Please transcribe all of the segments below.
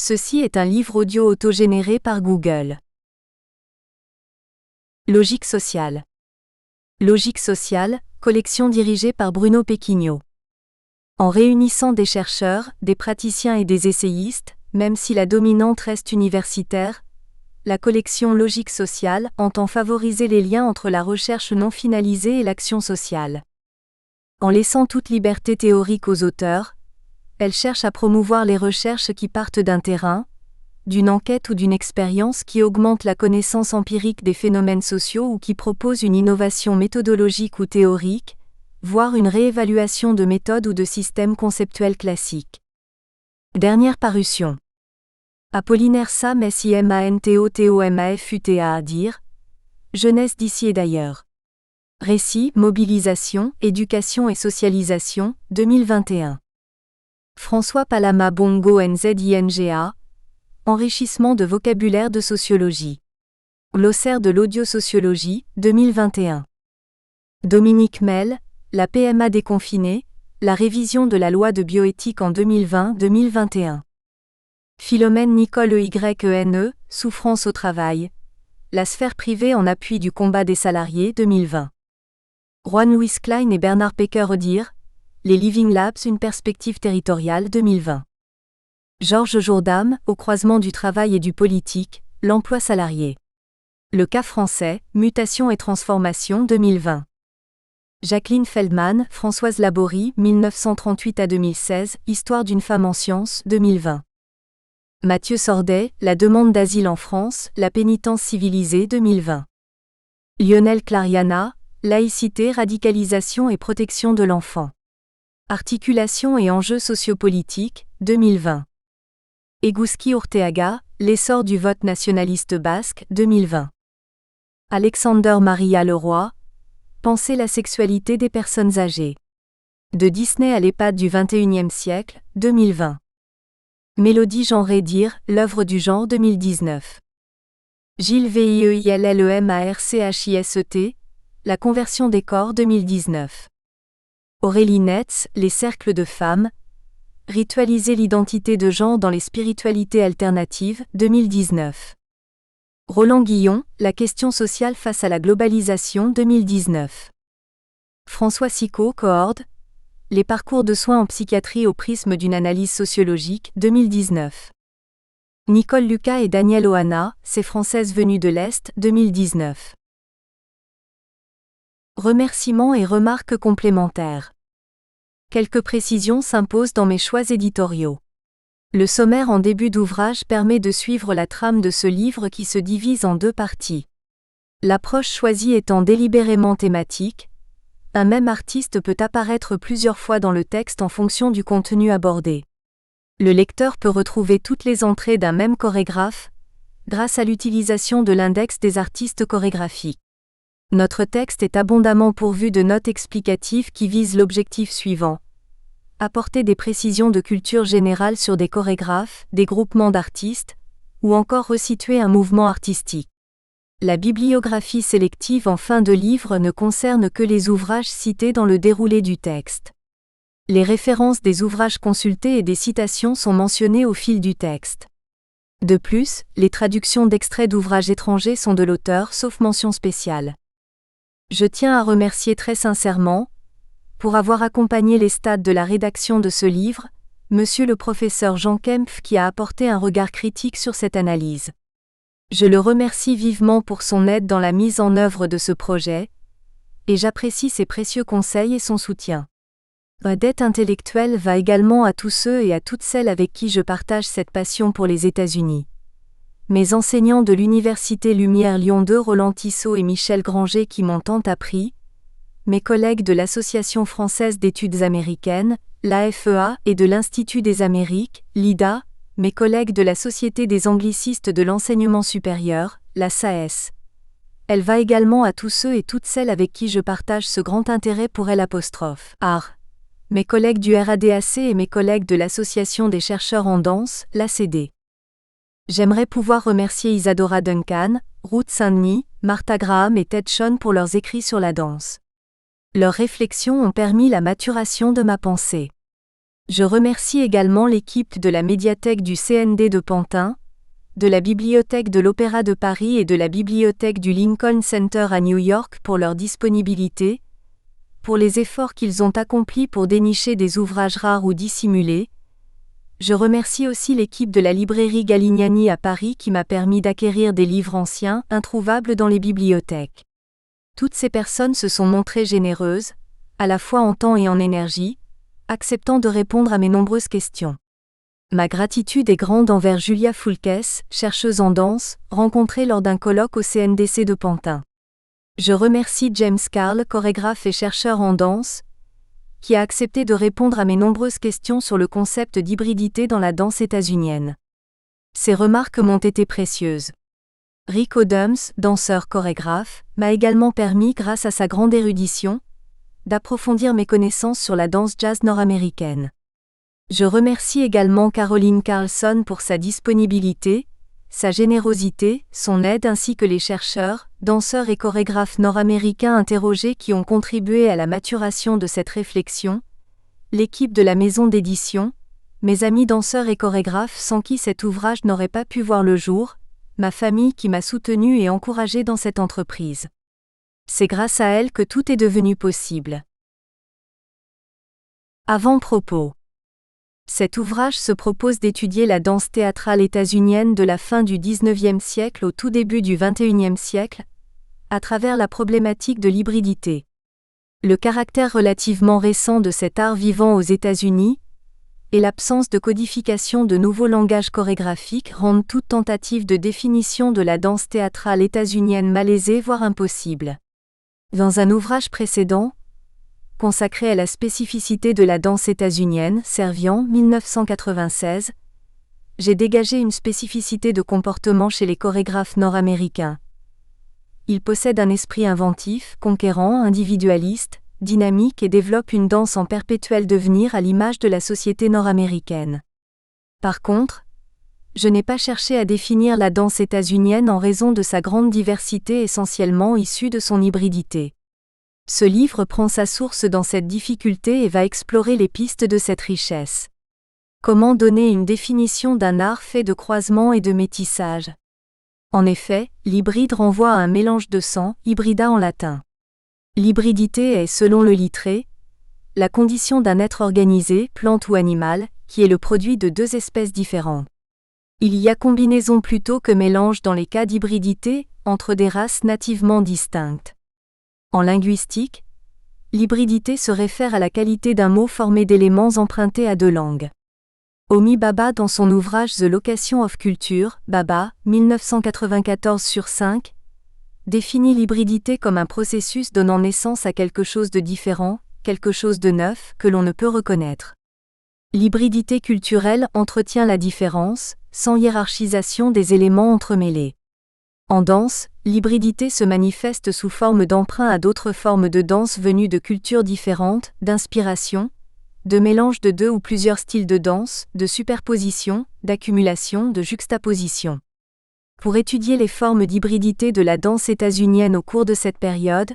Ceci est un livre audio autogénéré par Google. Logique sociale. Logique sociale, collection dirigée par Bruno Pequignot. En réunissant des chercheurs, des praticiens et des essayistes, même si la dominante reste universitaire, la collection Logique sociale entend favoriser les liens entre la recherche non finalisée et l'action sociale. En laissant toute liberté théorique aux auteurs, elle cherche à promouvoir les recherches qui partent d'un terrain, d'une enquête ou d'une expérience qui augmente la connaissance empirique des phénomènes sociaux ou qui propose une innovation méthodologique ou théorique, voire une réévaluation de méthodes ou de systèmes conceptuels classiques. Dernière parution. Apollinaire Sam SimantotomafUTA à dire. Jeunesse d'ici et d'ailleurs. Récit, mobilisation, éducation et socialisation, 2021. François Palama Bongo Nzinga. Enrichissement de vocabulaire de sociologie. Glossaire de l'audiosociologie, 2021. Dominique Mel, la PMA déconfinée, la révision de la loi de bioéthique en 2020-2021. Philomène Nicole EYENE, souffrance au travail. La sphère privée en appui du combat des salariés, 2020. Juan Luis Klein et Bernard Pecker-Odir, les Living Labs, une perspective territoriale, 2020. Georges Jourdam, au croisement du travail et du politique, l'emploi salarié. Le cas français, mutation et transformation, 2020. Jacqueline Feldman, Françoise Laborie, 1938 à 2016, Histoire d'une femme en sciences, 2020. Mathieu Sordet, La demande d'asile en France, la pénitence civilisée, 2020. Lionel Clariana, Laïcité, radicalisation et protection de l'enfant. Articulation et enjeux sociopolitiques, 2020. Eguzki Urteaga, L'essor du vote nationaliste basque, 2020. Alexander Maria Leroy, Penser la sexualité des personnes âgées. De Disney à l'EHPAD du XXIe siècle, 2020. Mélodie Genré dire, l'œuvre du genre, 2019. Gilles Veilleillemarchisset, La conversion des corps, 2019. Aurélie Netz, Les cercles de femmes. Ritualiser l'identité de genre dans les spiritualités alternatives, 2019. Roland Guillon, La question sociale face à la globalisation, 2019. François Sicot, Coord, Les parcours de soins en psychiatrie au prisme d'une analyse sociologique, 2019. Nicole Lucas et Daniel Ohana, Ces Françaises venues de l'Est, 2019. Remerciements et remarques complémentaires. Quelques précisions s'imposent dans mes choix éditoriaux. Le sommaire en début d'ouvrage permet de suivre la trame de ce livre qui se divise en deux parties. L'approche choisie étant délibérément thématique, un même artiste peut apparaître plusieurs fois dans le texte en fonction du contenu abordé. Le lecteur peut retrouver toutes les entrées d'un même chorégraphe, grâce à l'utilisation de l'index des artistes chorégraphiques. Notre texte est abondamment pourvu de notes explicatives qui visent l'objectif suivant. Apporter des précisions de culture générale sur des chorégraphes, des groupements d'artistes, ou encore resituer un mouvement artistique. La bibliographie sélective en fin de livre ne concerne que les ouvrages cités dans le déroulé du texte. Les références des ouvrages consultés et des citations sont mentionnées au fil du texte. De plus, les traductions d'extraits d'ouvrages étrangers sont de l'auteur sauf mention spéciale. Je tiens à remercier très sincèrement, pour avoir accompagné les stades de la rédaction de ce livre, Monsieur le professeur Jean Kempf qui a apporté un regard critique sur cette analyse. Je le remercie vivement pour son aide dans la mise en œuvre de ce projet, et j'apprécie ses précieux conseils et son soutien. Ma dette intellectuelle va également à tous ceux et à toutes celles avec qui je partage cette passion pour les États-Unis. Mes enseignants de l'Université Lumière Lyon 2 Roland Tissot et Michel Granger qui m'ont tant appris, mes collègues de l'Association française d'études américaines, l'AFEA et de l'Institut des Amériques, l'IDA, mes collègues de la Société des anglicistes de l'enseignement supérieur, la SAES. Elle va également à tous ceux et toutes celles avec qui je partage ce grand intérêt pour l'art. Mes collègues du RADAC et mes collègues de l'Association des chercheurs en danse, l'ACD. J'aimerais pouvoir remercier Isadora Duncan, Ruth Saint-Denis, Martha Graham et Ted Sean pour leurs écrits sur la danse. Leurs réflexions ont permis la maturation de ma pensée. Je remercie également l'équipe de la médiathèque du CND de Pantin, de la bibliothèque de l'Opéra de Paris et de la bibliothèque du Lincoln Center à New York pour leur disponibilité, pour les efforts qu'ils ont accomplis pour dénicher des ouvrages rares ou dissimulés. Je remercie aussi l'équipe de la librairie Galignani à Paris qui m'a permis d'acquérir des livres anciens, introuvables dans les bibliothèques. Toutes ces personnes se sont montrées généreuses, à la fois en temps et en énergie, acceptant de répondre à mes nombreuses questions. Ma gratitude est grande envers Julia Foulkes, chercheuse en danse, rencontrée lors d'un colloque au CNDC de Pantin. Je remercie James Carl, chorégraphe et chercheur en danse, qui a accepté de répondre à mes nombreuses questions sur le concept d'hybridité dans la danse états-unienne. Ces remarques m'ont été précieuses. Rick Adams, danseur-chorégraphe, m'a également permis, grâce à sa grande érudition, d'approfondir mes connaissances sur la danse jazz nord-américaine. Je remercie également Caroline Carlson pour sa disponibilité, sa générosité, son aide ainsi que les chercheurs, danseurs et chorégraphes nord-américains interrogés qui ont contribué à la maturation de cette réflexion, l'équipe de la maison d'édition, mes amis danseurs et chorégraphes sans qui cet ouvrage n'aurait pas pu voir le jour, ma famille qui m'a soutenu et encouragé dans cette entreprise. C'est grâce à elle que tout est devenu possible. Avant-propos. Cet ouvrage se propose d'étudier la danse théâtrale états-unienne de la fin du XIXe siècle au tout début du XXIe siècle, à travers la problématique de l'hybridité. Le caractère relativement récent de cet art vivant aux États-Unis et l'absence de codification de nouveaux langages chorégraphiques rendent toute tentative de définition de la danse théâtrale états-unienne malaisée voire impossible. Dans un ouvrage précédent, consacré à la spécificité de la danse états-unienne, Servian, 1996, j'ai dégagé une spécificité de comportement chez les chorégraphes nord-américains. Ils possèdent un esprit inventif, conquérant, individualiste, dynamique et développent une danse en perpétuel devenir à l'image de la société nord-américaine. Par contre, je n'ai pas cherché à définir la danse états-unienne en raison de sa grande diversité essentiellement issue de son hybridité. Ce livre prend sa source dans cette difficulté et va explorer les pistes de cette richesse. Comment donner une définition d'un art fait de croisement et de métissage? En effet, l'hybride renvoie à un mélange de sang, hybrida en latin. L'hybridité est, selon le Littré, la condition d'un être organisé, plante ou animal, qui est le produit de deux espèces différentes. Il y a combinaison plutôt que mélange dans les cas d'hybridité, entre des races nativement distinctes. En linguistique, l'hybridité se réfère à la qualité d'un mot formé d'éléments empruntés à deux langues. Homi Bhabha dans son ouvrage The Location of Culture, Bhabha, 1994/5, définit l'hybridité comme un processus donnant naissance à quelque chose de différent, quelque chose de neuf, que l'on ne peut reconnaître. L'hybridité culturelle entretient la différence, sans hiérarchisation des éléments entremêlés. En danse, l'hybridité se manifeste sous forme d'emprunt à d'autres formes de danse venues de cultures différentes, d'inspiration, de mélange de deux ou plusieurs styles de danse, de superposition, d'accumulation, de juxtaposition. Pour étudier les formes d'hybridité de la danse états-unienne au cours de cette période,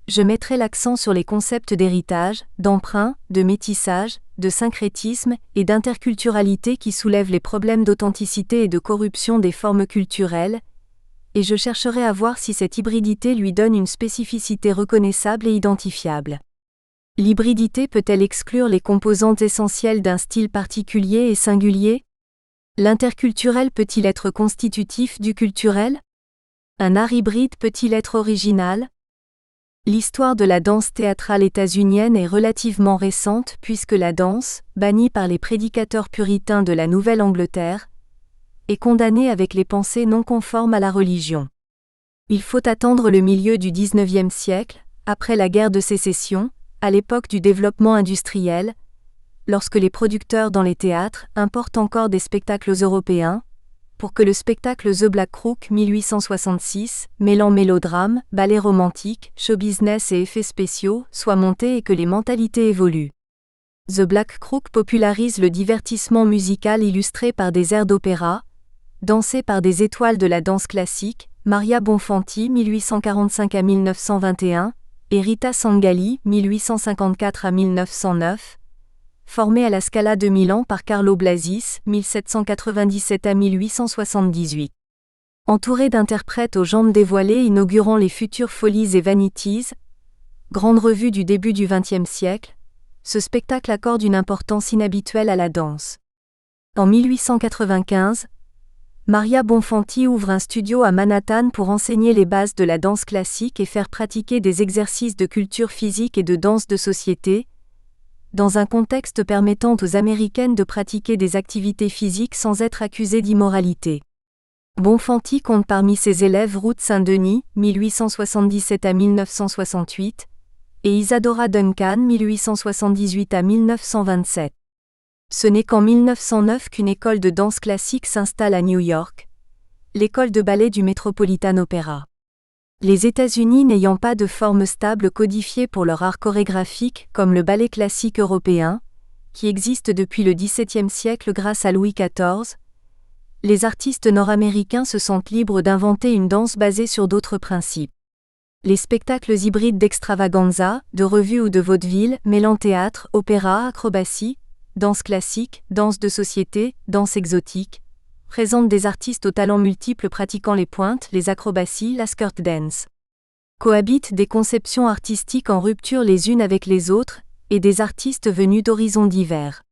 je mettrai l'accent sur les concepts d'héritage, d'emprunt, de métissage, de syncrétisme et d'interculturalité qui soulèvent les problèmes d'authenticité et de corruption des formes culturelles, et je chercherai à voir si cette hybridité lui donne une spécificité reconnaissable et identifiable. L'hybridité peut-elle exclure les composantes essentielles d'un style particulier et singulier? L'interculturel peut-il être constitutif du culturel? Un art hybride peut-il être original? L'histoire de la danse théâtrale états-unienne est relativement récente puisque la danse, bannie par les prédicateurs puritains de la Nouvelle-Angleterre, est condamnée avec les pensées non conformes à la religion. Il faut attendre le milieu du XIXe siècle, après la guerre de sécession, à l'époque du développement industriel, lorsque les producteurs dans les théâtres importent encore des spectacles européens, pour que le spectacle The Black Crook 1866, mêlant mélodrame, ballet romantique, show business et effets spéciaux, soit monté et que les mentalités évoluent. The Black Crook popularise le divertissement musical illustré par des airs d'opéra, dansés par des étoiles de la danse classique, Maria Bonfanti 1845 à 1921, et Rita Sangali 1854 à 1909, formé à la Scala de Milan par Carlo Blasis, 1797 à 1878. Entouré d'interprètes aux jambes dévoilées inaugurant les futures Folies et Vanities, grande revue du début du XXe siècle, ce spectacle accorde une importance inhabituelle à la danse. En 1895, Maria Bonfanti ouvre un studio à Manhattan pour enseigner les bases de la danse classique et faire pratiquer des exercices de culture physique et de danse de société, dans un contexte permettant aux Américaines de pratiquer des activités physiques sans être accusées d'immoralité. Bonfanti compte parmi ses élèves Ruth Saint-Denis, 1877 à 1968, et Isadora Duncan, 1878 à 1927. Ce n'est qu'en 1909 qu'une école de danse classique s'installe à New York, l'école de ballet du Metropolitan Opera. Les États-Unis n'ayant pas de forme stable codifiée pour leur art chorégraphique comme le ballet classique européen, qui existe depuis le XVIIe siècle grâce à Louis XIV, les artistes nord-américains se sentent libres d'inventer une danse basée sur d'autres principes. Les spectacles hybrides d'extravaganza, de revue ou de vaudeville, mêlant théâtre, opéra, acrobatie, danse classique, danse de société, danse exotique, présentent des artistes aux talents multiples pratiquant les pointes, les acrobaties, la skirt dance. Cohabitent des conceptions artistiques en rupture les unes avec les autres, et des artistes venus d'horizons divers.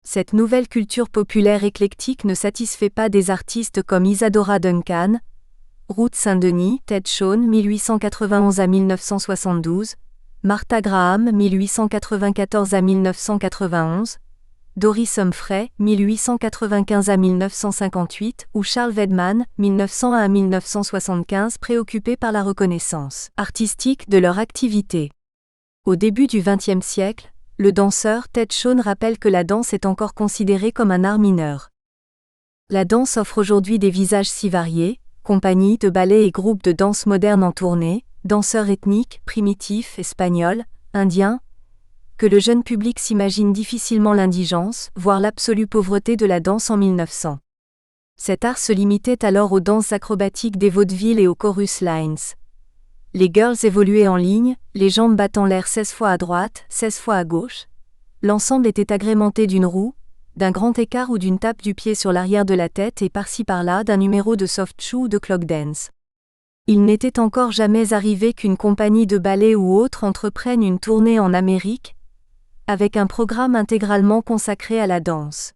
Cette nouvelle culture populaire éclectique ne satisfait pas des artistes comme Isadora Duncan, Ruth Saint-Denis, Ted Shawn 1891 à 1972, Martha Graham 1894 à 1991, Doris Humphrey 1895 à 1958 ou Charles Weidman 1901 à 1975 préoccupés par la reconnaissance artistique de leur activité. Au début du XXe siècle, le danseur Ted Shawn rappelle que la danse est encore considérée comme un art mineur. La danse offre aujourd'hui des visages si variés, compagnies de ballets et groupes de danse moderne en tournée, danseurs ethniques, primitifs, espagnols, indiens, que le jeune public s'imagine difficilement l'indigence, voire l'absolue pauvreté de la danse en 1900. Cet art se limitait alors aux danses acrobatiques des vaudevilles et aux chorus lines. Les girls évoluaient en ligne, les jambes battant l'air 16 fois à droite, 16 fois à gauche. L'ensemble était agrémenté d'une roue, d'un grand écart ou d'une tape du pied sur l'arrière de la tête et par-ci par-là d'un numéro de soft shoe ou de clock dance. Il n'était encore jamais arrivé qu'une compagnie de ballet ou autre entreprenne une tournée en Amérique, avec un programme intégralement consacré à la danse.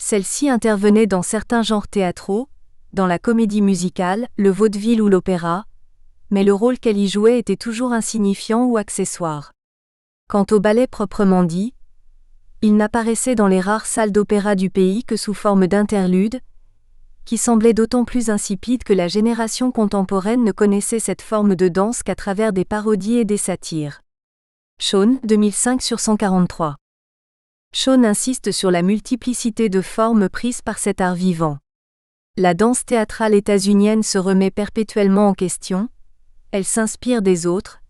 Celle-ci intervenait dans certains genres théâtraux, dans la comédie musicale, le vaudeville ou l'opéra, mais le rôle qu'elle y jouait était toujours insignifiant ou accessoire. Quant au ballet proprement dit, il n'apparaissait dans les rares salles d'opéra du pays que sous forme d'interludes, qui semblaient d'autant plus insipides que la génération contemporaine ne connaissait cette forme de danse qu'à travers des parodies et des satires. Shawn, 2005 sur 143. Shawn insiste sur la multiplicité de formes prises par cet art vivant. La danse théâtrale états-unienne se remet perpétuellement en question, elle s'inspire des autres,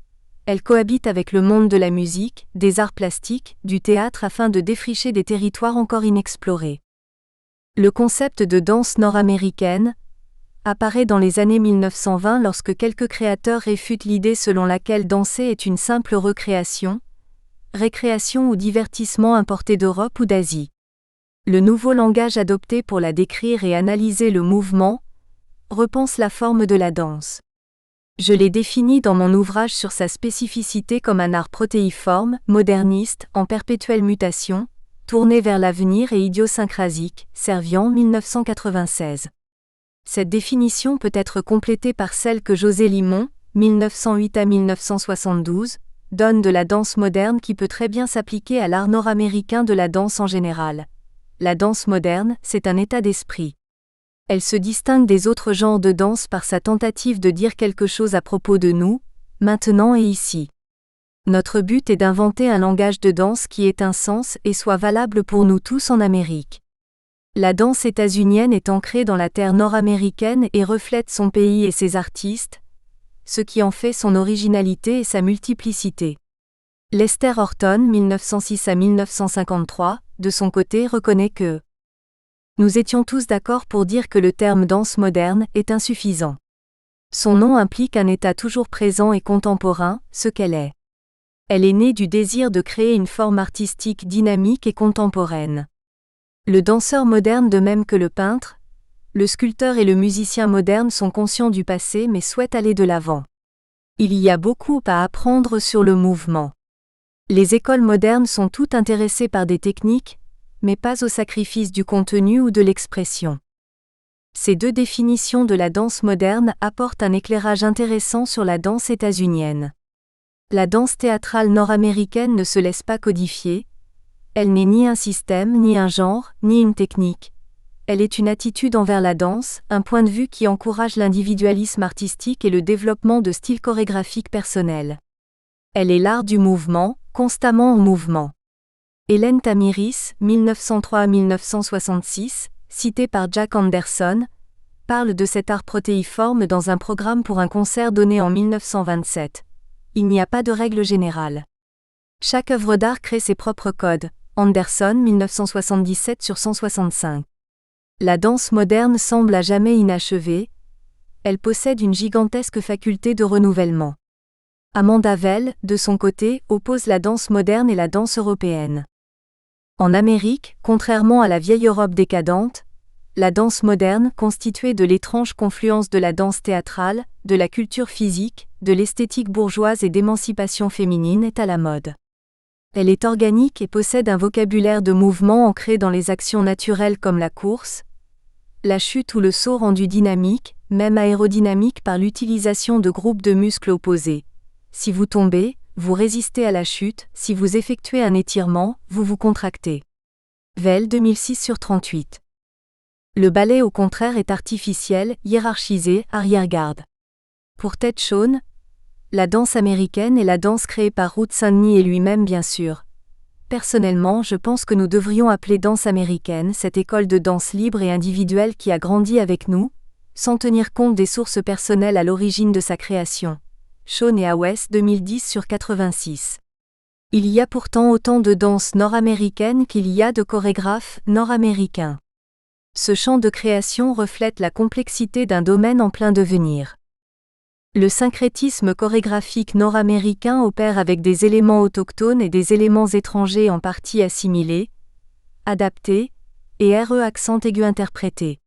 elle cohabite avec le monde de la musique, des arts plastiques, du théâtre afin de défricher des territoires encore inexplorés. Le concept de danse nord-américaine apparaît dans les années 1920 lorsque quelques créateurs réfutent l'idée selon laquelle danser est une simple récréation ou divertissement importé d'Europe ou d'Asie. Le nouveau langage adopté pour la décrire et analyser le mouvement repense la forme de la danse. Je l'ai défini dans mon ouvrage sur sa spécificité comme un art protéiforme, moderniste, en perpétuelle mutation, tourné vers l'avenir et idiosyncrasique, Servian 1996. Cette définition peut être complétée par celle que José Limon, 1908 à 1972, donne de la danse moderne qui peut très bien s'appliquer à l'art nord-américain de la danse en général. La danse moderne, c'est un état d'esprit. Elle se distingue des autres genres de danse par sa tentative de dire quelque chose à propos de nous, maintenant et ici. Notre but est d'inventer un langage de danse qui ait un sens et soit valable pour nous tous en Amérique. La danse états-unienne est ancrée dans la terre nord-américaine et reflète son pays et ses artistes, ce qui en fait son originalité et sa multiplicité. Lester Horton, 1906 à 1953, de son côté reconnaît que nous étions tous d'accord pour dire que le terme danse moderne est insuffisant. Son nom implique un état toujours présent et contemporain, ce qu'elle est. Elle est née du désir de créer une forme artistique dynamique et contemporaine. Le danseur moderne de même que le peintre, le sculpteur et le musicien moderne sont conscients du passé mais souhaitent aller de l'avant. Il y a beaucoup à apprendre sur le mouvement. Les écoles modernes sont toutes intéressées par des techniques, mais pas au sacrifice du contenu ou de l'expression. Ces deux définitions de la danse moderne apportent un éclairage intéressant sur la danse états-unienne. La danse théâtrale nord-américaine ne se laisse pas codifier. Elle n'est ni un système, ni un genre, ni une technique. Elle est une attitude envers la danse, un point de vue qui encourage l'individualisme artistique et le développement de styles chorégraphiques personnels. Elle est l'art du mouvement, constamment en mouvement. Hélène Tamiris, 1903-1966, citée par Jack Anderson, parle de cet art protéiforme dans un programme pour un concert donné en 1927. Il n'y a pas de règle générale. Chaque œuvre d'art crée ses propres codes. Anderson, 1977/165. La danse moderne semble à jamais inachevée. Elle possède une gigantesque faculté de renouvellement. Amanda Vell, de son côté, oppose la danse moderne et la danse européenne. En Amérique, contrairement à la vieille Europe décadente, la danse moderne, constituée de l'étrange confluence de la danse théâtrale, de la culture physique, de l'esthétique bourgeoise et d'émancipation féminine, est à la mode. Elle est organique et possède un vocabulaire de mouvement ancré dans les actions naturelles comme la course, la chute ou le saut rendu dynamique, même aérodynamique par l'utilisation de groupes de muscles opposés. Si vous tombez, vous résistez à la chute, si vous effectuez un étirement, vous vous contractez. Vell 2006/38. Le ballet au contraire est artificiel, hiérarchisé, arrière-garde. Pour Ted Shawn, la danse américaine est la danse créée par Rutsanny et lui-même bien sûr. Personnellement, je pense que nous devrions appeler danse américaine cette école de danse libre et individuelle qui a grandi avec nous, sans tenir compte des sources personnelles à l'origine de sa création. Shawn et Hawes 2010/86. Il y a pourtant autant de danse nord-américaine qu'il y a de chorégraphes nord-américains. Ce champ de création reflète la complexité d'un domaine en plein devenir. Le syncrétisme chorégraphique nord-américain opère avec des éléments autochtones et des éléments étrangers en partie assimilés, adaptés, et accent aigu interprété.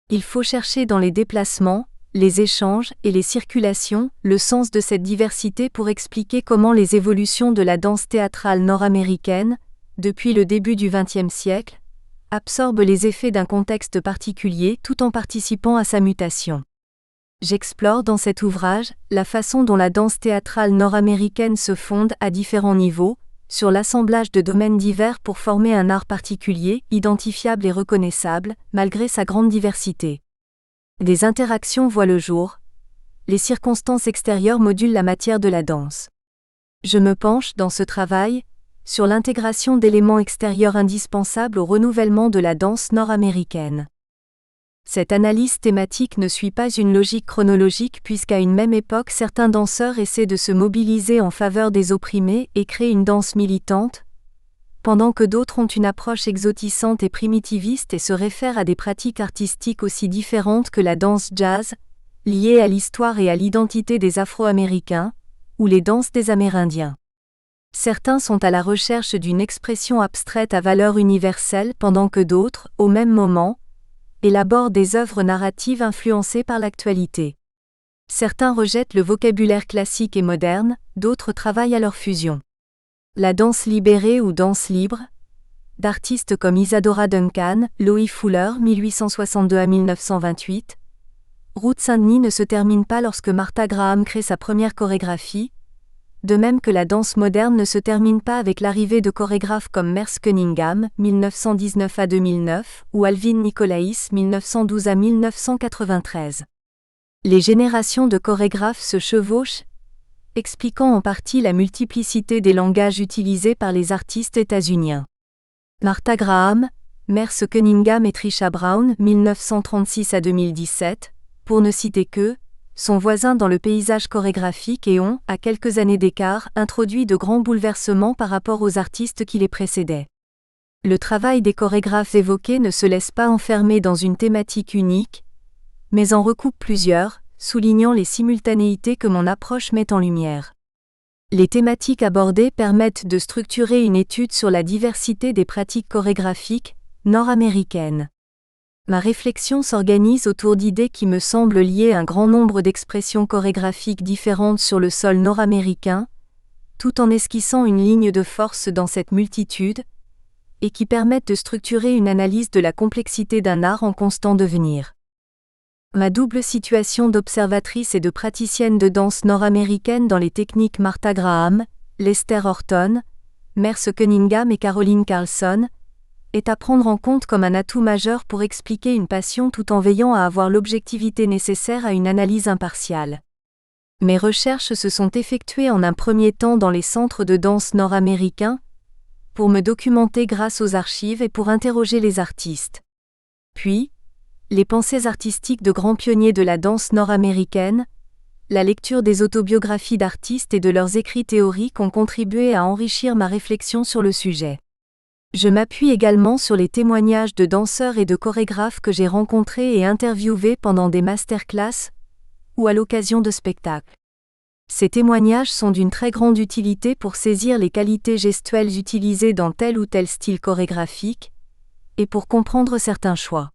Il faut chercher dans les déplacements, les échanges et les circulations le sens de cette diversité pour expliquer comment les évolutions de la danse théâtrale nord-américaine, depuis le début du XXe siècle, absorbent les effets d'un contexte particulier tout en participant à sa mutation. J'explore dans cet ouvrage la façon dont la danse théâtrale nord-américaine se fonde à différents niveaux, sur l'assemblage de domaines divers pour former un art particulier, identifiable et reconnaissable, malgré sa grande diversité. Des interactions voient le jour. Les circonstances extérieures modulent la matière de la danse. Je me penche, dans ce travail, sur l'intégration d'éléments extérieurs indispensables au renouvellement de la danse nord-américaine. Cette analyse thématique ne suit pas une logique chronologique puisqu'à une même époque certains danseurs essaient de se mobiliser en faveur des opprimés et créent une danse militante, pendant que d'autres ont une approche exotissante et primitiviste et se réfèrent à des pratiques artistiques aussi différentes que la danse jazz, liée à l'histoire et à l'identité des Afro-Américains, ou les danses des Amérindiens. Certains sont à la recherche d'une expression abstraite à valeur universelle pendant que d'autres, au même moment, élaborent des œuvres narratives influencées par l'actualité. Certains rejettent le vocabulaire classique et moderne, d'autres travaillent à leur fusion. La danse libérée ou danse libre, d'artistes comme Isadora Duncan, Loie Fuller 1862-1928, Rutsanny ne se termine pas lorsque Martha Graham crée sa première chorégraphie, de même que la danse moderne ne se termine pas avec l'arrivée de chorégraphes comme Merce Cunningham, 1919-2009, ou Alvin Nicolaïs, 1912-1993. Les générations de chorégraphes se chevauchent, expliquant en partie la multiplicité des langages utilisés par les artistes états-uniens. Martha Graham, Merce Cunningham et Trisha Brown, 1936-2017, pour ne citer que, sont voisins dans le paysage chorégraphique et ont, à quelques années d'écart, introduit de grands bouleversements par rapport aux artistes qui les précédaient. Le travail des chorégraphes évoqués ne se laisse pas enfermer dans une thématique unique, mais en recoupe plusieurs, soulignant les simultanéités que mon approche met en lumière. Les thématiques abordées permettent de structurer une étude sur la diversité des pratiques chorégraphiques nord-américaines. Ma réflexion s'organise autour d'idées qui me semblent lier un grand nombre d'expressions chorégraphiques différentes sur le sol nord-américain, tout en esquissant une ligne de force dans cette multitude, et qui permettent de structurer une analyse de la complexité d'un art en constant devenir. Ma double situation d'observatrice et de praticienne de danse nord-américaine dans les techniques Martha Graham, Lester Horton, Merce Cunningham et Caroline Carlson, est à prendre en compte comme un atout majeur pour expliquer une passion tout en veillant à avoir l'objectivité nécessaire à une analyse impartiale. Mes recherches se sont effectuées en un premier temps dans les centres de danse nord-américains, pour me documenter grâce aux archives et pour interroger les artistes. Puis, les pensées artistiques de grands pionniers de la danse nord-américaine, la lecture des autobiographies d'artistes et de leurs écrits théoriques ont contribué à enrichir ma réflexion sur le sujet. Je m'appuie également sur les témoignages de danseurs et de chorégraphes que j'ai rencontrés et interviewés pendant des masterclass ou à l'occasion de spectacles. Ces témoignages sont d'une très grande utilité pour saisir les qualités gestuelles utilisées dans tel ou tel style chorégraphique et pour comprendre certains choix.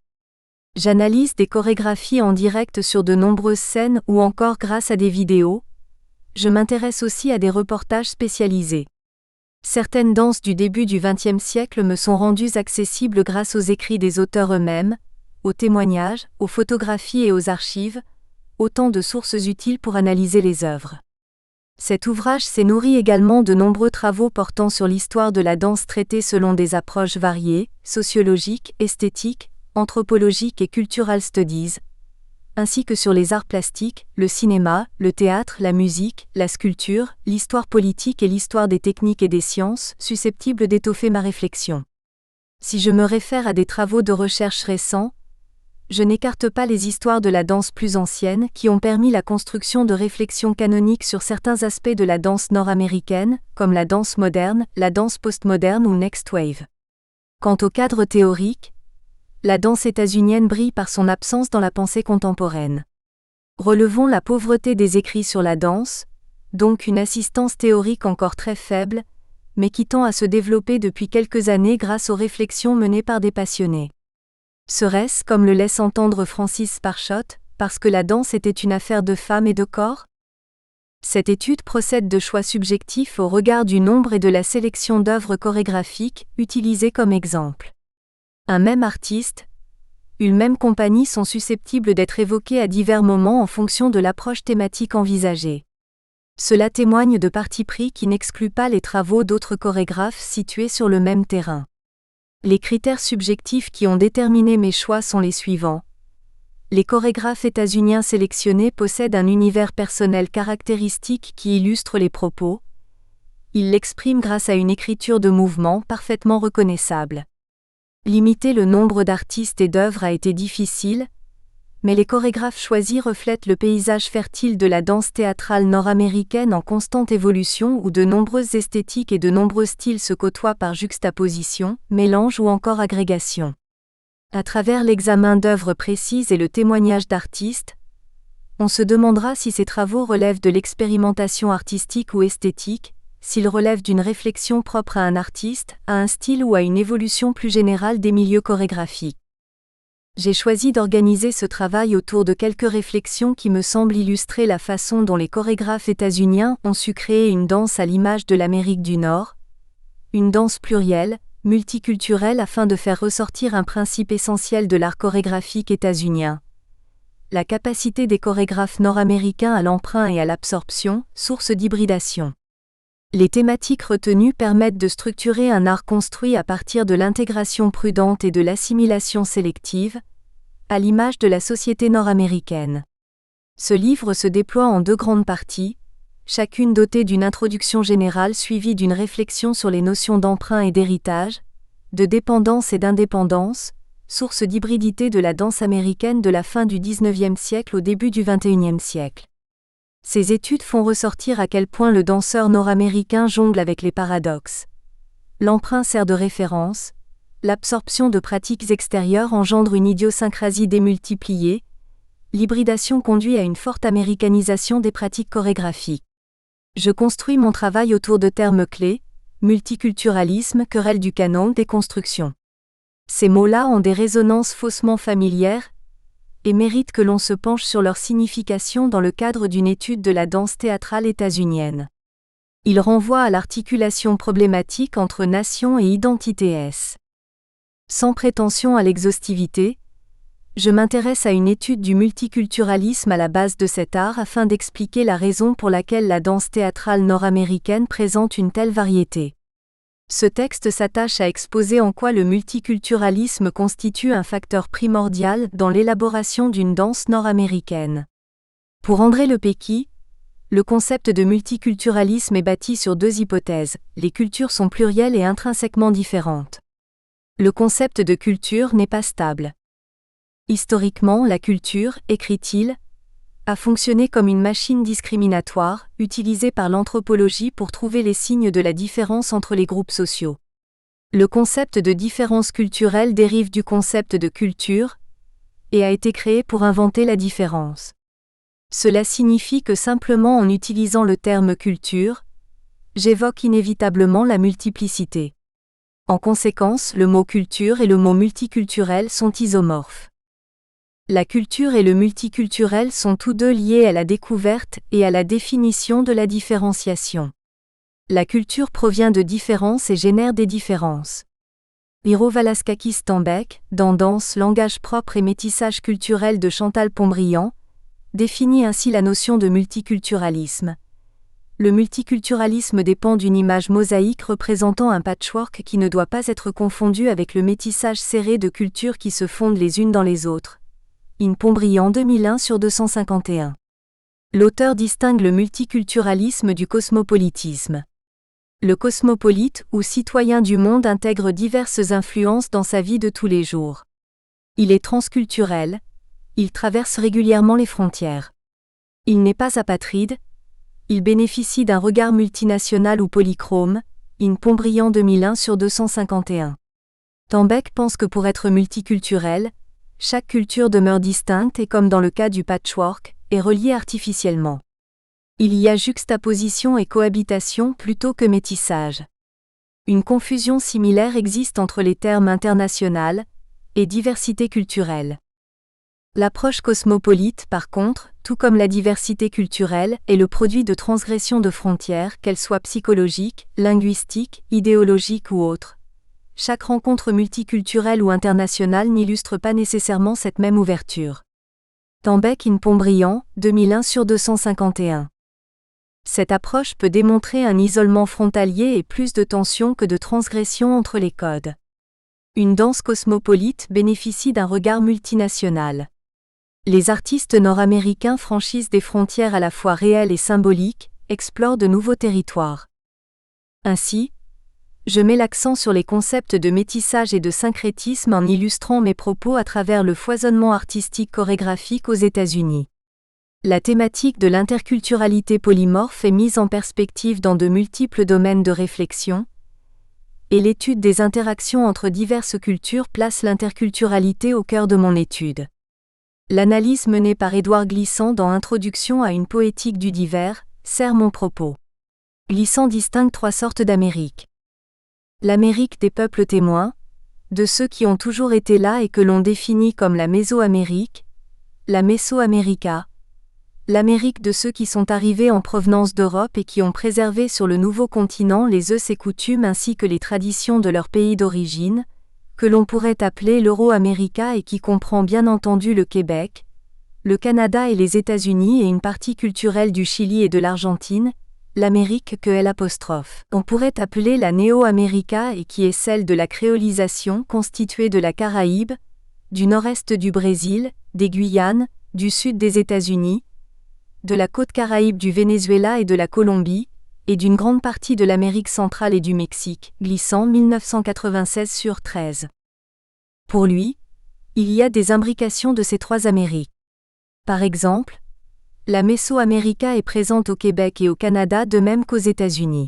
J'analyse des chorégraphies en direct sur de nombreuses scènes ou encore grâce à des vidéos. Je m'intéresse aussi à des reportages spécialisés. Certaines danses du début du XXe siècle me sont rendues accessibles grâce aux écrits des auteurs eux-mêmes, aux témoignages, aux photographies et aux archives, autant de sources utiles pour analyser les œuvres. Cet ouvrage s'est nourri également de nombreux travaux portant sur l'histoire de la danse traitée selon des approches variées, sociologiques, esthétiques, anthropologiques et cultural studies, ainsi que sur les arts plastiques, le cinéma, le théâtre, la musique, la sculpture, l'histoire politique et l'histoire des techniques et des sciences, susceptibles d'étoffer ma réflexion. Si je me réfère à des travaux de recherche récents, je n'écarte pas les histoires de la danse plus ancienne qui ont permis la construction de réflexions canoniques sur certains aspects de la danse nord-américaine, comme la danse moderne, la danse postmoderne ou Next Wave. Quant au cadre théorique, la danse états-unienne brille par son absence dans la pensée contemporaine. Relevons la pauvreté des écrits sur la danse, donc une assistance théorique encore très faible, mais qui tend à se développer depuis quelques années grâce aux réflexions menées par des passionnés. Serait-ce, comme le laisse entendre Francis Sparshott, parce que la danse était une affaire de femmes et de corps ? Cette étude procède de choix subjectifs au regard du nombre et de la sélection d'œuvres chorégraphiques utilisées comme exemple. Un même artiste, une même compagnie sont susceptibles d'être évoqués à divers moments en fonction de l'approche thématique envisagée. Cela témoigne de parti pris qui n'exclut pas les travaux d'autres chorégraphes situés sur le même terrain. Les critères subjectifs qui ont déterminé mes choix sont les suivants. Les chorégraphes états-uniens sélectionnés possèdent un univers personnel caractéristique qui illustre les propos. Ils l'expriment grâce à une écriture de mouvement parfaitement reconnaissable. Limiter le nombre d'artistes et d'œuvres a été difficile, mais les chorégraphes choisis reflètent le paysage fertile de la danse théâtrale nord-américaine en constante évolution où de nombreuses esthétiques et de nombreux styles se côtoient par juxtaposition, mélange ou encore agrégation. À travers l'examen d'œuvres précises et le témoignage d'artistes, on se demandera si ces travaux relèvent de l'expérimentation artistique ou esthétique, s'ils relèvent d'une réflexion propre à un artiste, à un style ou à une évolution plus générale des milieux chorégraphiques. J'ai choisi d'organiser ce travail autour de quelques réflexions qui me semblent illustrer la façon dont les chorégraphes états-uniens ont su créer une danse à l'image de l'Amérique du Nord, une danse plurielle, multiculturelle afin de faire ressortir un principe essentiel de l'art chorégraphique états-unien. La capacité des chorégraphes nord-américains à l'emprunt et à l'absorption, source d'hybridation. Les thématiques retenues permettent de structurer un art construit à partir de l'intégration prudente et de l'assimilation sélective, à l'image de la société nord-américaine. Ce livre se déploie en 2 grandes parties, chacune dotée d'une introduction générale suivie d'une réflexion sur les notions d'emprunt et d'héritage, de dépendance et d'indépendance, source d'hybridité de la danse américaine de la fin du XIXe siècle au début du XXIe siècle. Ces études font ressortir à quel point le danseur nord-américain jongle avec les paradoxes. L'emprunt sert de référence, l'absorption de pratiques extérieures engendre une idiosyncrasie démultipliée, l'hybridation conduit à une forte américanisation des pratiques chorégraphiques. Je construis mon travail autour de termes clés: multiculturalisme, querelle du canon, déconstruction. Ces mots-là ont des résonances faussement familières et méritent que l'on se penche sur leur signification dans le cadre d'une étude de la danse théâtrale états-unienne. Ils renvoient à l'articulation problématique entre nation et identité S. Sans prétention à l'exhaustivité, je m'intéresse à une étude du multiculturalisme à la base de cet art afin d'expliquer la raison pour laquelle la danse théâtrale nord-américaine présente une telle variété. Ce texte s'attache à exposer en quoi le multiculturalisme constitue un facteur primordial dans l'élaboration d'une danse nord-américaine. Pour André Lepecki, le concept de multiculturalisme est bâti sur deux hypothèses: les cultures sont plurielles et intrinsèquement différentes. Le concept de culture n'est pas stable. Historiquement, la culture, écrit-il, a fonctionné comme une machine discriminatoire, utilisée par l'anthropologie pour trouver les signes de la différence entre les groupes sociaux. Le concept de différence culturelle dérive du concept de culture et a été créé pour inventer la différence. Cela signifie que simplement en utilisant le terme culture, j'évoque inévitablement la multiplicité. En conséquence, le mot culture et le mot multiculturel sont isomorphes. La culture et le multiculturel sont tous deux liés à la découverte et à la définition de la différenciation. La culture provient de différences et génère des différences. Iro Valaskakis-Tambek, dans Danse, langage propre et métissage culturel de Chantal Pontbriand, définit ainsi la notion de multiculturalisme. Le multiculturalisme dépend d'une image mosaïque représentant un patchwork qui ne doit pas être confondu avec le métissage serré de cultures qui se fondent les unes dans les autres. In Pontbriand 2001/251. L'auteur distingue le multiculturalisme du cosmopolitisme. Le cosmopolite ou citoyen du monde intègre diverses influences dans sa vie de tous les jours. Il est transculturel, il traverse régulièrement les frontières. Il n'est pas apatride, il bénéficie d'un regard multinational ou polychrome. In Pontbriand 2001/251. Tambek pense que pour être multiculturel, chaque culture demeure distincte et, comme dans le cas du patchwork, est reliée artificiellement. Il y a juxtaposition et cohabitation plutôt que métissage. Une confusion similaire existe entre les termes international et diversité culturelle. L'approche cosmopolite, par contre, tout comme la diversité culturelle, est le produit de transgressions de frontières, qu'elles soient psychologiques, linguistiques, idéologiques ou autres. Chaque rencontre multiculturelle ou internationale n'illustre pas nécessairement cette même ouverture. Tambek in Pontbriand, 2001/251. Cette approche peut démontrer un isolement frontalier et plus de tension que de transgression entre les codes. Une danse cosmopolite bénéficie d'un regard multinational. Les artistes nord-américains franchissent des frontières à la fois réelles et symboliques, explorent de nouveaux territoires. Ainsi, je mets l'accent sur les concepts de métissage et de syncrétisme en illustrant mes propos à travers le foisonnement artistique chorégraphique aux États-Unis. La thématique de l'interculturalité polymorphe est mise en perspective dans de multiples domaines de réflexion, et l'étude des interactions entre diverses cultures place l'interculturalité au cœur de mon étude. L'analyse menée par Édouard Glissant dans Introduction à une poétique du divers sert mon propos. Glissant distingue trois sortes d'Amérique. L'Amérique des peuples témoins, de ceux qui ont toujours été là et que l'on définit comme la Mésoamérique, la Mesoamerica, l'Amérique de ceux qui sont arrivés en provenance d'Europe et qui ont préservé sur le nouveau continent les us et coutumes ainsi que les traditions de leur pays d'origine, que l'on pourrait appeler l'Euro-America et qui comprend bien entendu le Québec, le Canada et les États-Unis et une partie culturelle du Chili et de l'Argentine, l'Amérique que on pourrait appeler la Néo-America et qui est celle de la créolisation constituée de la Caraïbe, du nord-est du Brésil, des Guyanes, du sud des États-Unis, de la côte Caraïbe du Venezuela et de la Colombie, et d'une grande partie de l'Amérique centrale et du Mexique, Glissant 1996/13. Pour lui, il y a des imbrications de ces trois Amériques. Par exemple, la Mésoamérica est présente au Québec et au Canada de même qu'aux États-Unis.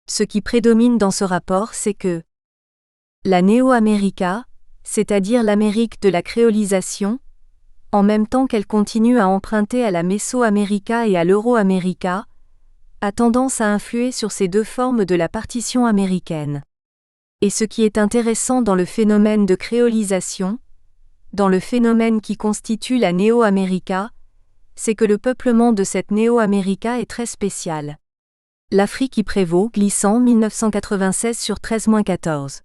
Ce qui prédomine dans ce rapport, c'est que la Néo-America, c'est-à-dire l'Amérique de la créolisation, en même temps qu'elle continue à emprunter à la Mésoamérica et à l'Euro-America, a tendance à influer sur ces deux formes de la partition américaine. Et ce qui est intéressant dans le phénomène de créolisation, dans le phénomène qui constitue la Néo-América, c'est que le peuplement de cette Néo-América est très spécial. L'Afrique y prévaut, glissant 1996 sur 13-14.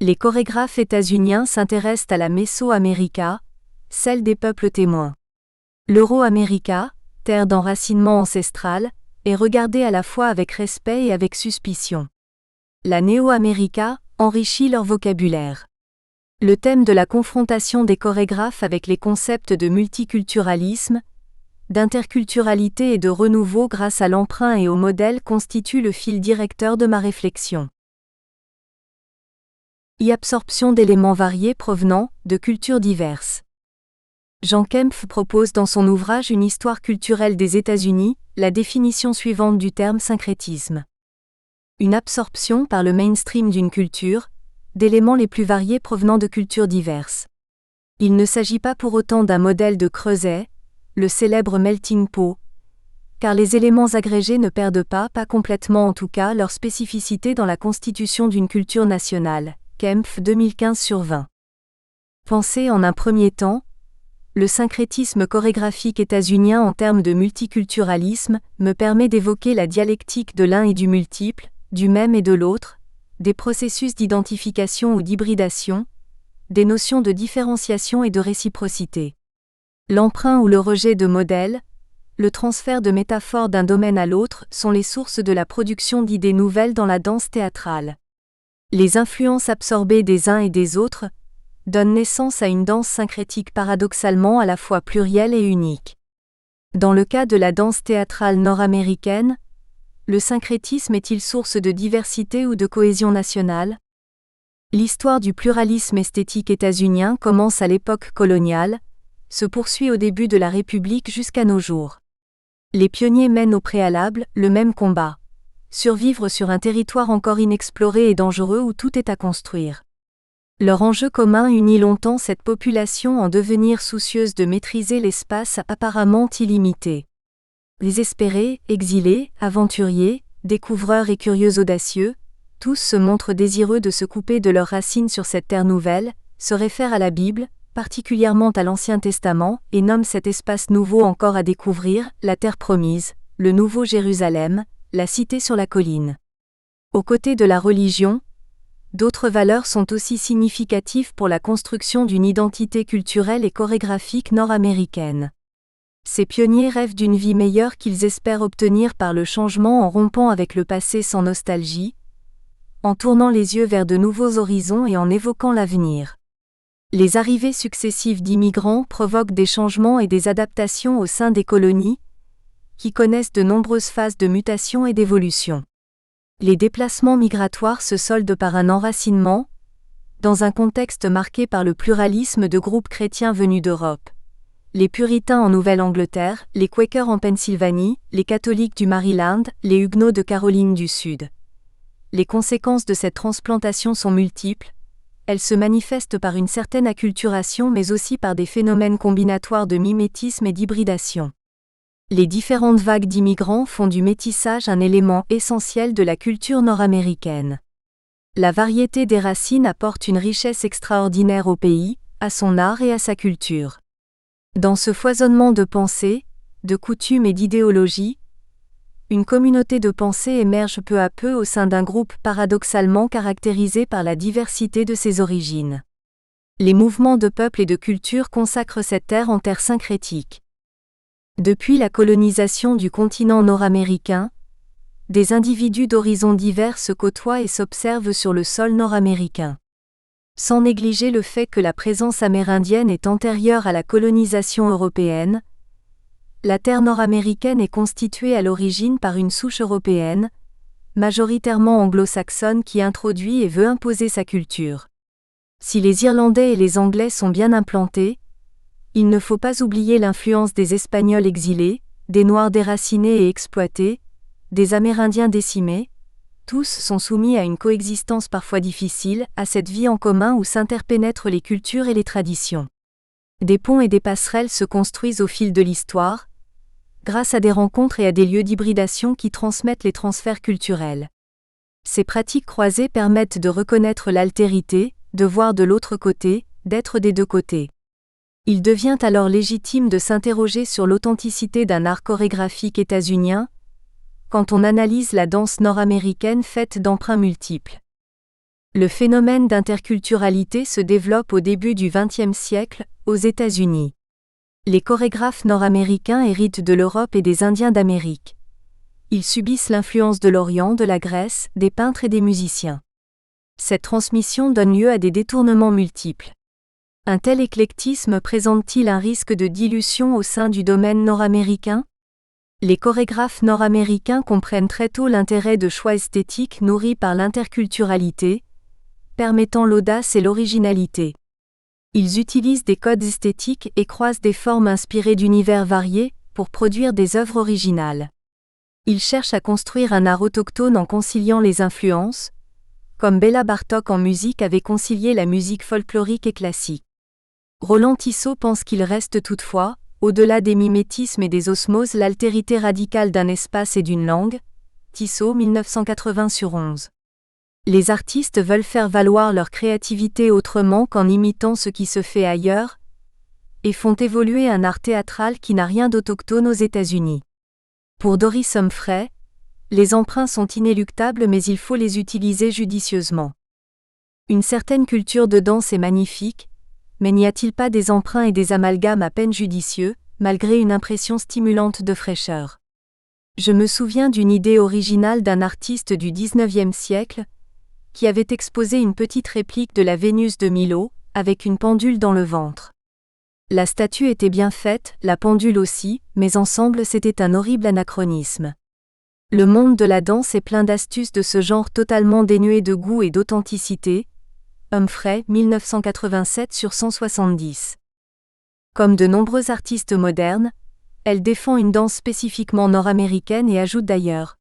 Les chorégraphes états-uniens s'intéressent à la Mésoamérica, celle des peuples témoins. L'Euro-América, terre d'enracinement ancestral, est regardée à la fois avec respect et avec suspicion. La Néo-América enrichit leur vocabulaire. Le thème de la confrontation des chorégraphes avec les concepts de multiculturalisme, d'interculturalité et de renouveau grâce à l'emprunt et au modèle constitue le fil directeur de ma réflexion. Absorption d'éléments variés provenant de cultures diverses. Jean Kempf propose dans son ouvrage Une histoire culturelle des États-Unis, la définition suivante du terme syncrétisme. Une absorption par le mainstream d'une culture, d'éléments les plus variés provenant de cultures diverses. Il ne s'agit pas pour autant d'un modèle de Creuset, le célèbre melting pot, car les éléments agrégés ne perdent pas complètement en tout cas leur spécificité dans la constitution d'une culture nationale. Kempf 2015/20. Pensez en un premier temps, le syncrétisme chorégraphique états-unien en termes de multiculturalisme me permet d'évoquer la dialectique de l'un et du multiple, du même et de l'autre, des processus d'identification ou d'hybridation, des notions de différenciation et de réciprocité. L'emprunt ou le rejet de modèles, le transfert de métaphores d'un domaine à l'autre sont les sources de la production d'idées nouvelles dans la danse théâtrale. Les influences absorbées des uns et des autres donnent naissance à une danse syncrétique paradoxalement à la fois plurielle et unique. Dans le cas de la danse théâtrale nord-américaine, le syncrétisme est-il source de diversité ou de cohésion nationale ? L'histoire du pluralisme esthétique états-unien commence à l'époque coloniale, se poursuit au début de la République jusqu'à nos jours. Les pionniers mènent au préalable le même combat. Survivre sur un territoire encore inexploré et dangereux où tout est à construire. Leur enjeu commun unit longtemps cette population en devenir soucieuse de maîtriser l'espace apparemment illimité. Désespérés, exilés, aventuriers, découvreurs et curieux audacieux, tous se montrent désireux de se couper de leurs racines sur cette terre nouvelle, se réfèrent à la Bible, particulièrement à l'Ancien Testament, et nomment cet espace nouveau encore à découvrir, la terre promise, le nouveau Jérusalem, la cité sur la colline. Aux côtés de la religion, d'autres valeurs sont aussi significatives pour la construction d'une identité culturelle et chorégraphique nord-américaine. Ces pionniers rêvent d'une vie meilleure qu'ils espèrent obtenir par le changement en rompant avec le passé sans nostalgie, en tournant les yeux vers de nouveaux horizons et en évoquant l'avenir. Les arrivées successives d'immigrants provoquent des changements et des adaptations au sein des colonies, qui connaissent de nombreuses phases de mutation et d'évolution. Les déplacements migratoires se soldent par un enracinement, dans un contexte marqué par le pluralisme de groupes chrétiens venus d'Europe. Les puritains en Nouvelle-Angleterre, les Quakers en Pennsylvanie, les catholiques du Maryland, les huguenots de Caroline du Sud. Les conséquences de cette transplantation sont multiples. Elles se manifestent par une certaine acculturation mais aussi par des phénomènes combinatoires de mimétisme et d'hybridation. Les différentes vagues d'immigrants font du métissage un élément essentiel de la culture nord-américaine. La variété des racines apporte une richesse extraordinaire au pays, à son art et à sa culture. Dans ce foisonnement de pensées, de coutumes et d'idéologies, une communauté de pensée émerge peu à peu au sein d'un groupe paradoxalement caractérisé par la diversité de ses origines. Les mouvements de peuple et de culture consacrent cette terre en terre syncrétique. Depuis la colonisation du continent nord-américain, des individus d'horizons divers se côtoient et s'observent sur le sol nord-américain. Sans négliger le fait que la présence amérindienne est antérieure à la colonisation européenne, la terre nord-américaine est constituée à l'origine par une souche européenne, majoritairement anglo-saxonne qui introduit et veut imposer sa culture. Si les Irlandais et les Anglais sont bien implantés, il ne faut pas oublier l'influence des Espagnols exilés, des Noirs déracinés et exploités, des Amérindiens décimés. Tous sont soumis à une coexistence parfois difficile, à cette vie en commun où s'interpénètrent les cultures et les traditions. Des ponts et des passerelles se construisent au fil de l'histoire, grâce à des rencontres et à des lieux d'hybridation qui transmettent les transferts culturels. Ces pratiques croisées permettent de reconnaître l'altérité, de voir de l'autre côté, d'être des deux côtés. Il devient alors légitime de s'interroger sur l'authenticité d'un art chorégraphique états-unien, quand on analyse la danse nord-américaine faite d'emprunts multiples. Le phénomène d'interculturalité se développe au début du XXe siècle, aux États-Unis. Les chorégraphes nord-américains héritent de l'Europe et des Indiens d'Amérique. Ils subissent l'influence de l'Orient, de la Grèce, des peintres et des musiciens. Cette transmission donne lieu à des détournements multiples. Un tel éclectisme présente-t-il un risque de dilution au sein du domaine nord-américain ? Les chorégraphes nord-américains comprennent très tôt l'intérêt de choix esthétiques nourris par l'interculturalité, permettant l'audace et l'originalité. Ils utilisent des codes esthétiques et croisent des formes inspirées d'univers variés pour produire des œuvres originales. Ils cherchent à construire un art autochtone en conciliant les influences, comme Béla Bartók en musique avait concilié la musique folklorique et classique. Roland Tissot pense qu'il reste toutefois, au-delà des mimétismes et des osmoses, l'altérité radicale d'un espace et d'une langue. Tissot 1980/11. Les artistes veulent faire valoir leur créativité autrement qu'en imitant ce qui se fait ailleurs, et font évoluer un art théâtral qui n'a rien d'autochtone aux États-Unis. Pour Doris Humphrey, les emprunts sont inéluctables mais il faut les utiliser judicieusement. Une certaine culture de danse est magnifique, mais n'y a-t-il pas des emprunts et des amalgames à peine judicieux, malgré une impression stimulante de fraîcheur ? Je me souviens d'une idée originale d'un artiste du XIXe siècle, qui avait exposé une petite réplique de la Vénus de Milo, avec une pendule dans le ventre. La statue était bien faite, la pendule aussi, mais ensemble c'était un horrible anachronisme. Le monde de la danse est plein d'astuces de ce genre totalement dénuées de goût et d'authenticité. Humphrey, 1987/170. Comme de nombreux artistes modernes, elle défend une danse spécifiquement nord-américaine et ajoute d'ailleurs: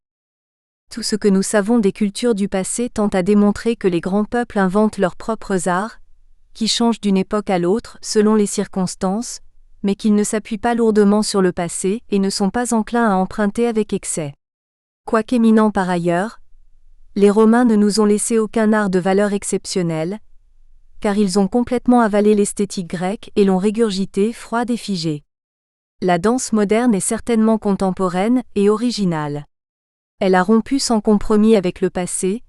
tout ce que nous savons des cultures du passé tend à démontrer que les grands peuples inventent leurs propres arts, qui changent d'une époque à l'autre selon les circonstances, mais qu'ils ne s'appuient pas lourdement sur le passé et ne sont pas enclins à emprunter avec excès. Quoiqu'éminents par ailleurs, les Romains ne nous ont laissé aucun art de valeur exceptionnelle, car ils ont complètement avalé l'esthétique grecque et l'ont régurgitée froide et figée. La danse moderne est certainement contemporaine et originale. Elle a rompu sans compromis avec le passé,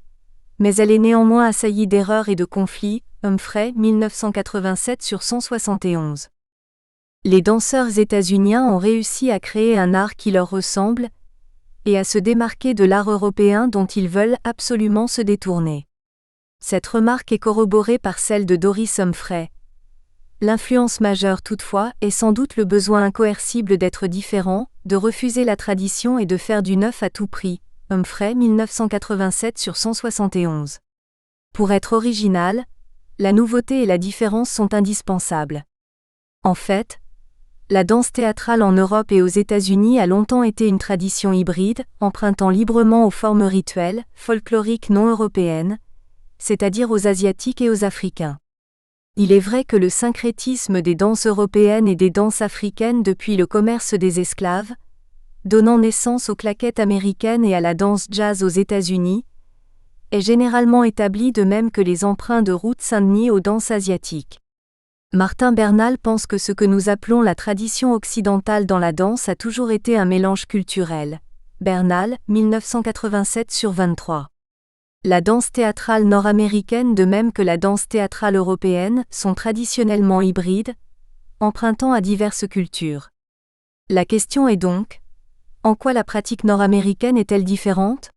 mais elle est néanmoins assaillie d'erreurs et de conflits. Humphrey, 1987/171. Les danseurs états-uniens ont réussi à créer un art qui leur ressemble, et à se démarquer de l'art européen dont ils veulent absolument se détourner. Cette remarque est corroborée par celle de Doris Humphrey. L'influence majeure toutefois est sans doute le besoin incoercible d'être différent, de refuser la tradition et de faire du neuf à tout prix. Humphrey, 1987/171. Pour être original, la nouveauté et la différence sont indispensables. En fait, la danse théâtrale en Europe et aux États-Unis a longtemps été une tradition hybride, empruntant librement aux formes rituelles, folkloriques non européennes, c'est-à-dire aux Asiatiques et aux Africains. Il est vrai que le syncrétisme des danses européennes et des danses africaines depuis le commerce des esclaves, donnant naissance aux claquettes américaines et à la danse jazz aux États-Unis, est généralement établi, de même que les emprunts de Ruth Saint-Denis aux danses asiatiques. Martin Bernal pense que ce que nous appelons la tradition occidentale dans la danse a toujours été un mélange culturel. Bernal, 1987/23. La danse théâtrale nord-américaine de même que la danse théâtrale européenne sont traditionnellement hybrides, empruntant à diverses cultures. La question est donc, en quoi la pratique nord-américaine est-elle différente ?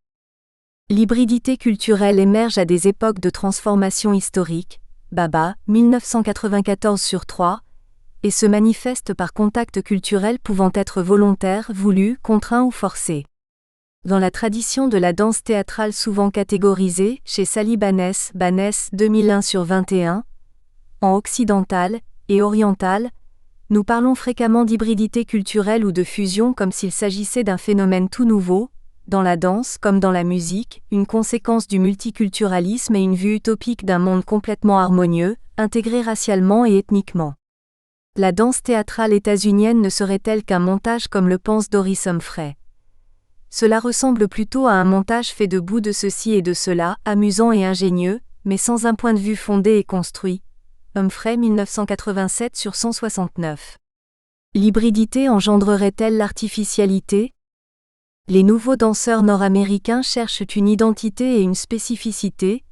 L'hybridité culturelle émerge à des époques de transformation historique, Baba, 1994/3, et se manifeste par contacts culturels pouvant être volontaires, voulus, contraints ou forcés. Dans la tradition de la danse théâtrale souvent catégorisée, chez Sally Banès, 2001/21, en occidentale et orientale, nous parlons fréquemment d'hybridité culturelle ou de fusion comme s'il s'agissait d'un phénomène tout nouveau, dans la danse comme dans la musique, une conséquence du multiculturalisme et une vue utopique d'un monde complètement harmonieux, intégré racialement et ethniquement. La danse théâtrale états-unienne ne serait-elle qu'un montage comme le pense Doris Humphrey? Cela ressemble plutôt à un montage fait de bouts de ceci et de cela, amusant et ingénieux, mais sans un point de vue fondé et construit. Humphrey 1987 sur 169. L'hybridité engendrerait-elle l'artificialité? Les nouveaux danseurs nord-américains cherchent une identité et une spécificité,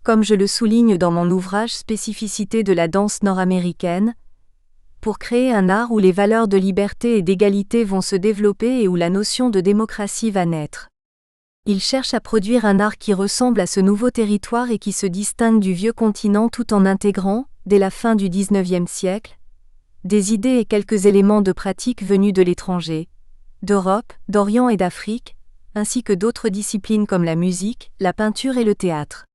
comme je le souligne dans mon ouvrage Spécificité de la danse nord-américaine, pour créer un art où les valeurs de liberté et d'égalité vont se développer et où la notion de démocratie va naître. Ils cherchent à produire un art qui ressemble à ce nouveau territoire et qui se distingue du vieux continent tout en intégrant, dès la fin du XIXe siècle, des idées et quelques éléments de pratique venus de l'étranger, d'Europe, d'Orient et d'Afrique, ainsi que d'autres disciplines comme la musique, la peinture et le théâtre.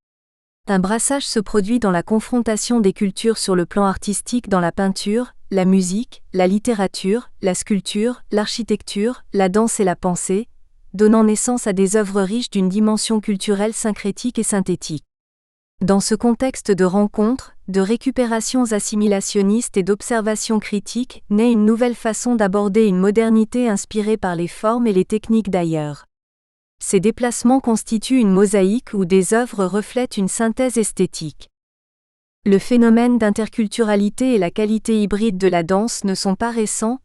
Un brassage se produit dans la confrontation des cultures sur le plan artistique dans la peinture, la musique, la littérature, la sculpture, l'architecture, la danse et la pensée, donnant naissance à des œuvres riches d'une dimension culturelle syncrétique et synthétique. Dans ce contexte de rencontres, de récupérations assimilationnistes et d'observations critiques, naît une nouvelle façon d'aborder une modernité inspirée par les formes et les techniques d'ailleurs. Ces déplacements constituent une mosaïque où des œuvres reflètent une synthèse esthétique. Le phénomène d'interculturalité et la qualité hybride de la danse ne sont pas récents,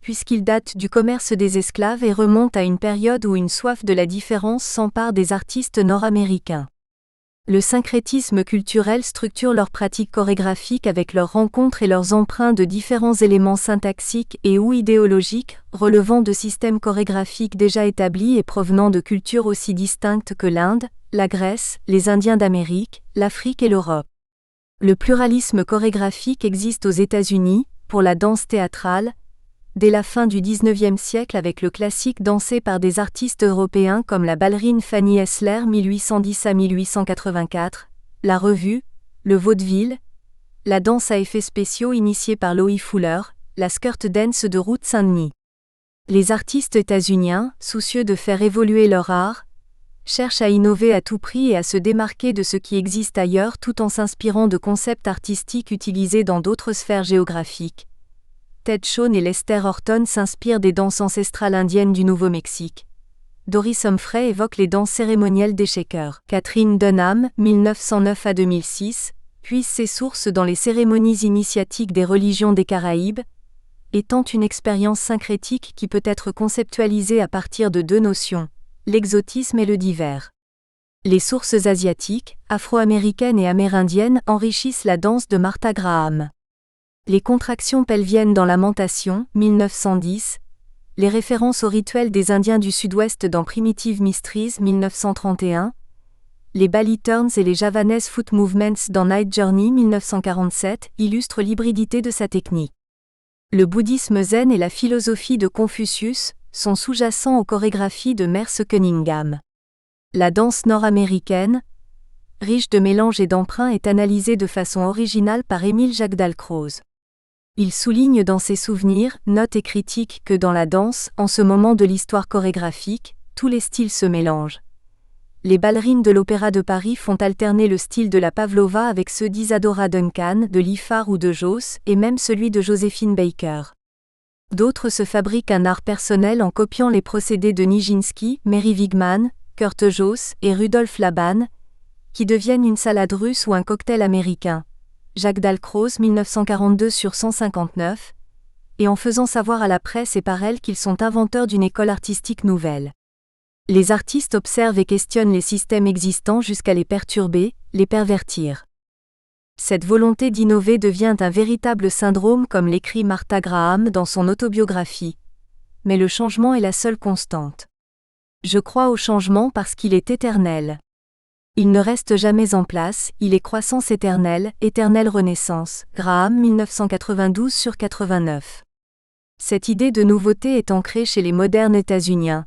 puisqu'ils datent du commerce des esclaves et remontent à une période où une soif de la différence s'empare des artistes nord-américains. Le syncrétisme culturel structure leurs pratiques chorégraphiques avec leurs rencontres et leurs emprunts de différents éléments syntaxiques et ou idéologiques, relevant de systèmes chorégraphiques déjà établis et provenant de cultures aussi distinctes que l'Inde, la Grèce, les Indiens d'Amérique, l'Afrique et l'Europe. Le pluralisme chorégraphique existe aux États-Unis, pour la danse théâtrale, dès la fin du XIXe siècle avec le classique dansé par des artistes européens comme la ballerine Fanny Hessler 1810 à 1884, la revue, le vaudeville, la danse à effets spéciaux initiée par Loie Fuller, la skirt dance de Ruth Saint-Denis. Les artistes états-uniens, soucieux de faire évoluer leur art, cherchent à innover à tout prix et à se démarquer de ce qui existe ailleurs tout en s'inspirant de concepts artistiques utilisés dans d'autres sphères géographiques. Ted Shawn et Lester Horton s'inspirent des danses ancestrales indiennes du Nouveau-Mexique. Doris Humphrey évoque les danses cérémonielles des Shakers. Catherine Dunham, 1909 à 2006, puise ses sources dans les cérémonies initiatiques des religions des Caraïbes, et tente une expérience syncrétique qui peut être conceptualisée à partir de deux notions, l'exotisme et le divers. Les sources asiatiques, afro-américaines et amérindiennes enrichissent la danse de Martha Graham. Les contractions pelviennes dans Lamentation, 1910, les références aux rituels des Indiens du Sud-Ouest dans Primitive Mysteries, 1931, les Bali Turns et les Javanese Foot Movements dans Night Journey, 1947, illustrent l'hybridité de sa technique. Le bouddhisme zen et la philosophie de Confucius sont sous-jacents aux chorégraphies de Merce Cunningham. La danse nord-américaine, riche de mélanges et d'emprunts, est analysée de façon originale par Émile Jacques Dalcroze. Il souligne dans ses souvenirs, notes et critiques que dans la danse, en ce moment de l'histoire chorégraphique, tous les styles se mélangent. Les ballerines de l'Opéra de Paris font alterner le style de la Pavlova avec ceux d'Isadora Duncan, de Liffard ou de Joss, et même celui de Joséphine Baker. D'autres se fabriquent un art personnel en copiant les procédés de Nijinsky, Mary Wigman, Kurt Joss et Rudolf Laban, qui deviennent une salade russe ou un cocktail américain. Jacques Dalcroze 1942 sur 159, et en faisant savoir à la presse et par elle qu'ils sont inventeurs d'une école artistique nouvelle. Les artistes observent et questionnent les systèmes existants jusqu'à les perturber, les pervertir. Cette volonté d'innover devient un véritable syndrome comme l'écrit Martha Graham dans son autobiographie. Mais le changement est la seule constante. Je crois au changement parce qu'il est éternel. Il ne reste jamais en place, il est croissance éternelle, éternelle renaissance. Graham 1992 sur 89. Cette idée de nouveauté est ancrée chez les modernes états-uniens.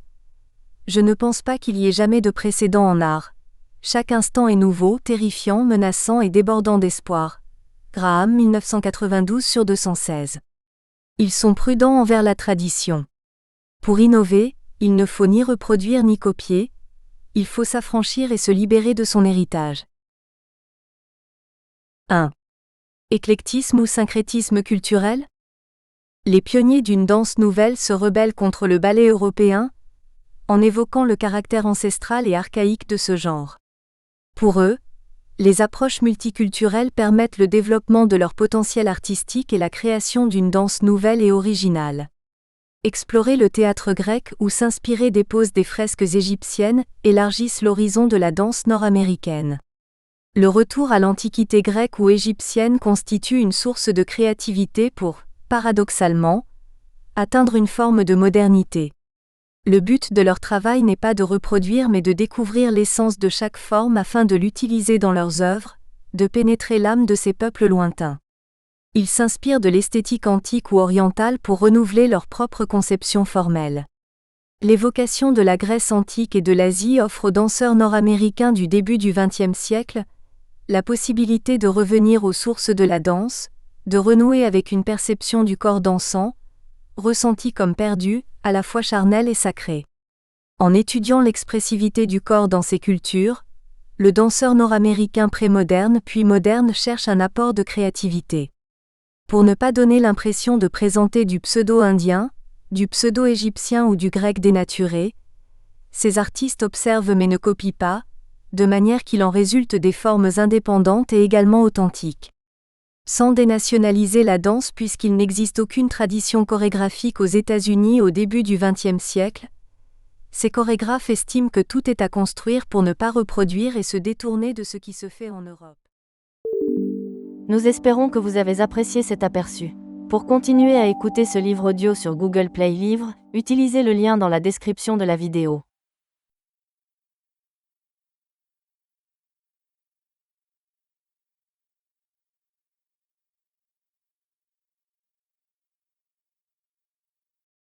Je ne pense pas qu'il y ait jamais de précédent en art. Chaque instant est nouveau, terrifiant, menaçant et débordant d'espoir. Graham 1992 sur 216. Ils sont prudents envers la tradition. Pour innover, il ne faut ni reproduire ni copier, il faut s'affranchir et se libérer de son héritage. 1. Éclectisme ou syncrétisme culturel? Les pionniers d'une danse nouvelle se rebellent contre le ballet européen, en évoquant le caractère ancestral et archaïque de ce genre. Pour eux, les approches multiculturelles permettent le développement de leur potentiel artistique et la création d'une danse nouvelle et originale. Explorer le théâtre grec ou s'inspirer des poses des fresques égyptiennes élargissent l'horizon de la danse nord-américaine. Le retour à l'antiquité grecque ou égyptienne constitue une source de créativité pour, paradoxalement, atteindre une forme de modernité. Le but de leur travail n'est pas de reproduire mais de découvrir l'essence de chaque forme afin de l'utiliser dans leurs œuvres, de pénétrer l'âme de ces peuples lointains. Ils s'inspirent de l'esthétique antique ou orientale pour renouveler leur propre conception formelle. L'évocation de la Grèce antique et de l'Asie offre aux danseurs nord-américains du début du XXe siècle la possibilité de revenir aux sources de la danse, de renouer avec une perception du corps dansant, ressentie comme perdue, à la fois charnelle et sacrée. En étudiant l'expressivité du corps dans ces cultures, le danseur nord-américain pré-moderne puis moderne cherche un apport de créativité. Pour ne pas donner l'impression de présenter du pseudo-indien, du pseudo-égyptien ou du grec dénaturé, ces artistes observent mais ne copient pas, de manière qu'il en résulte des formes indépendantes et également authentiques. Sans dénationaliser la danse puisqu'il n'existe aucune tradition chorégraphique aux États-Unis au début du XXe siècle, ces chorégraphes estiment que tout est à construire pour ne pas reproduire et se détourner de ce qui se fait en Europe. Nous espérons que vous avez apprécié cet aperçu. Pour continuer à écouter ce livre audio sur Google Play Livres, utilisez le lien dans la description de la vidéo.